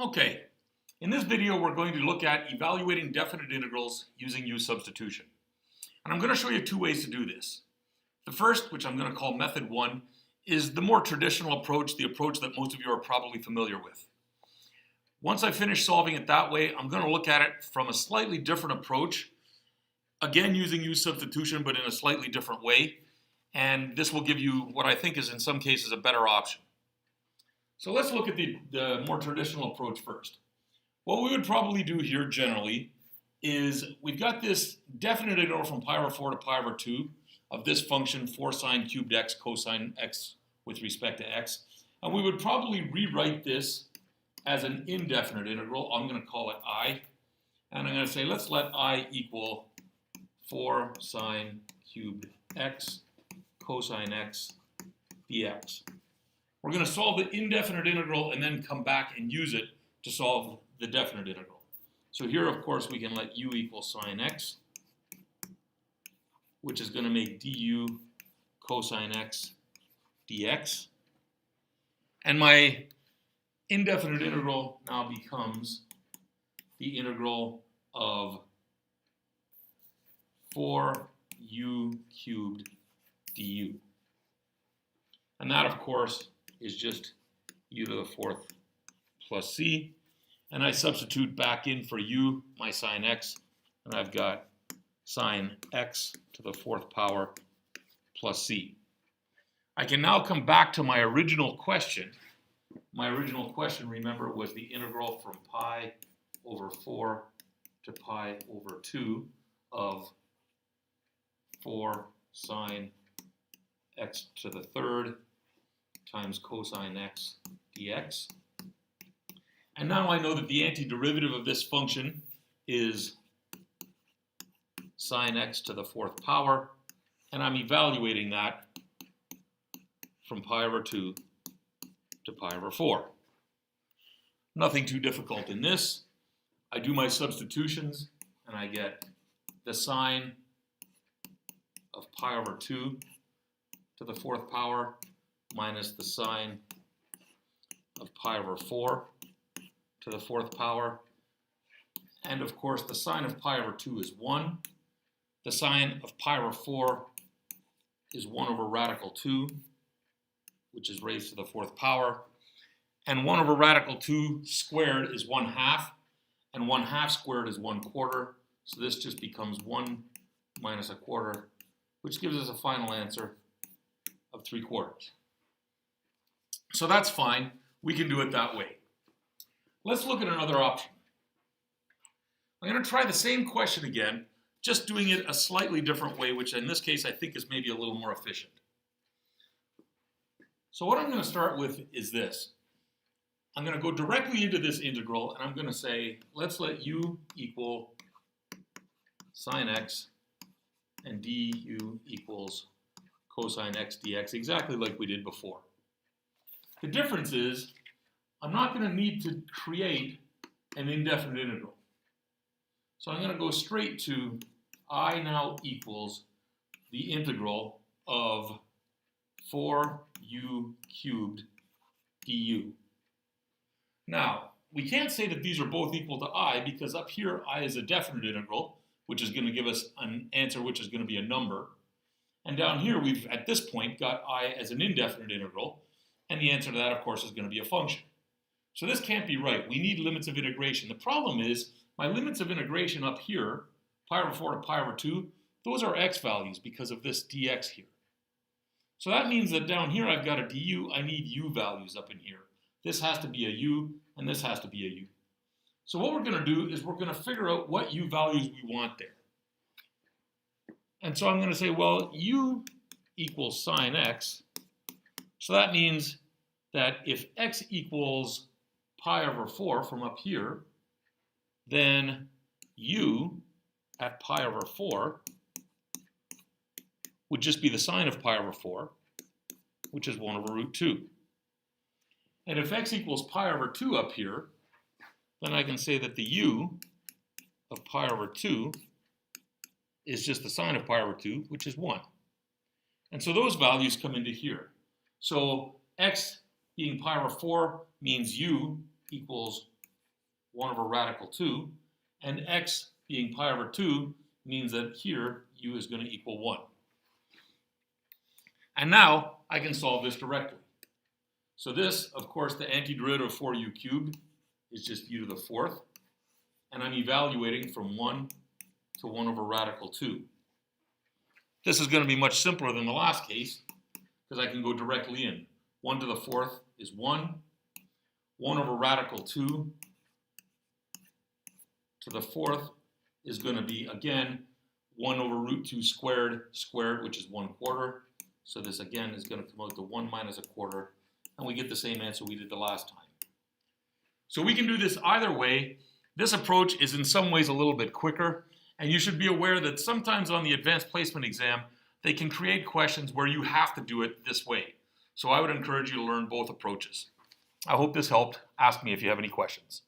Okay, in this video we're going to look at evaluating definite integrals using U substitution. And I'm going to show you two ways to do this. The first, which I'm going to call method 1, is the more traditional approach, the approach that most of you are probably familiar with. Once I finish solving it that way, I'm going to look at it from a slightly different approach, again using U substitution but in a slightly different way, and this will give you what I think is in some cases a better option. So let's look at the more traditional approach first. What we would probably do here generally is we've got this definite integral from pi over 4 to pi over 2 of this function 4 sine cubed x cosine x with respect to x. And we would probably rewrite this as an indefinite integral. I'm going to call it I. And I'm going to say let's let I equal 4 sine cubed x cosine x dx. We're going to solve the indefinite integral and then come back and use it to solve the definite integral. So here, of course, we can let u equal sine x, which is going to make du cosine x dx. And my indefinite integral now becomes the integral of 4u cubed du. And that, of course, is just u to the 4th plus c. And I substitute back in for u my sine x, and I've got sine x to the 4th power plus c. I can now come back to my original question. My original question, remember, was the integral from pi over 4 to pi over 2 of 4 sine x to the 3rd times cosine x dx. And now I know that the antiderivative of this function is sine x to the 4th power, and I'm evaluating that from pi over 2 to pi over 4. Nothing too difficult in this. I do my substitutions, and I get the sine of pi over 2 to the 4th power minus the sine of pi over 4 to the 4th power. And of course, the sine of pi over 2 is 1. The sine of pi over 4 is 1 over radical 2, which is raised to the 4th power. And 1 over radical 2 squared is 1/2, and 1/2 squared is 1/4. So this just becomes 1 minus 1/4, which gives us a final answer of 3/4. So that's fine. We can do it that way. Let's look at another option. I'm going to try the same question again, just doing it a slightly different way, which in this case I think is maybe a little more efficient. So what I'm going to start with is this. I'm going to go directly into this integral, and I'm going to say, let's let u equal sine x and du equals cosine x dx, exactly like we did before. The difference is I'm not going to need to create an indefinite integral. So I'm going to go straight to I now equals the integral of 4u cubed du. Now, we can't say that these are both equal to I because up here I is a definite integral, which is going to give us an answer which is going to be a number. And down here we've, at this point, got I as an indefinite integral, and the answer to that, of course, is going to be a function. So this can't be right. We need limits of integration. The problem is my limits of integration up here, pi over 4 to pi over 2, those are x values because of this dx here. So that means that down here I've got a du, I need u values up in here. This has to be a u, and this has to be a u. So what we're going to do is we're going to figure out what u values we want there. And so I'm going to say, well, u equals sine x. So that means that if x equals pi over 4 from up here, then u at pi over 4 would just be the sine of pi over 4, which is 1 over root 2. And if x equals pi over 2 up here, then I can say that the u of pi over 2 is just the sine of pi over 2, which is 1. And so those values come into here. So x being pi over 4 means u equals 1 over radical 2, and x being pi over 2 means that here u is going to equal 1. And now I can solve this directly. So this, of course, the antiderivative of 4u cubed is just u to the 4th, and I'm evaluating from 1 to 1 over radical 2. This is going to be much simpler than the last case, because I can go directly in. 1 to the 4th is 1. 1 over radical 2 to the 4th is going to be, again, 1 over root 2 squared, which is 1/4. So this, again, is going to come out to 1 minus 1/4, and we get the same answer we did the last time. So we can do this either way. This approach is in some ways a little bit quicker, and you should be aware that sometimes on the advanced placement exam, they can create questions where you have to do it this way. So I would encourage you to learn both approaches. I hope this helped. Ask me if you have any questions.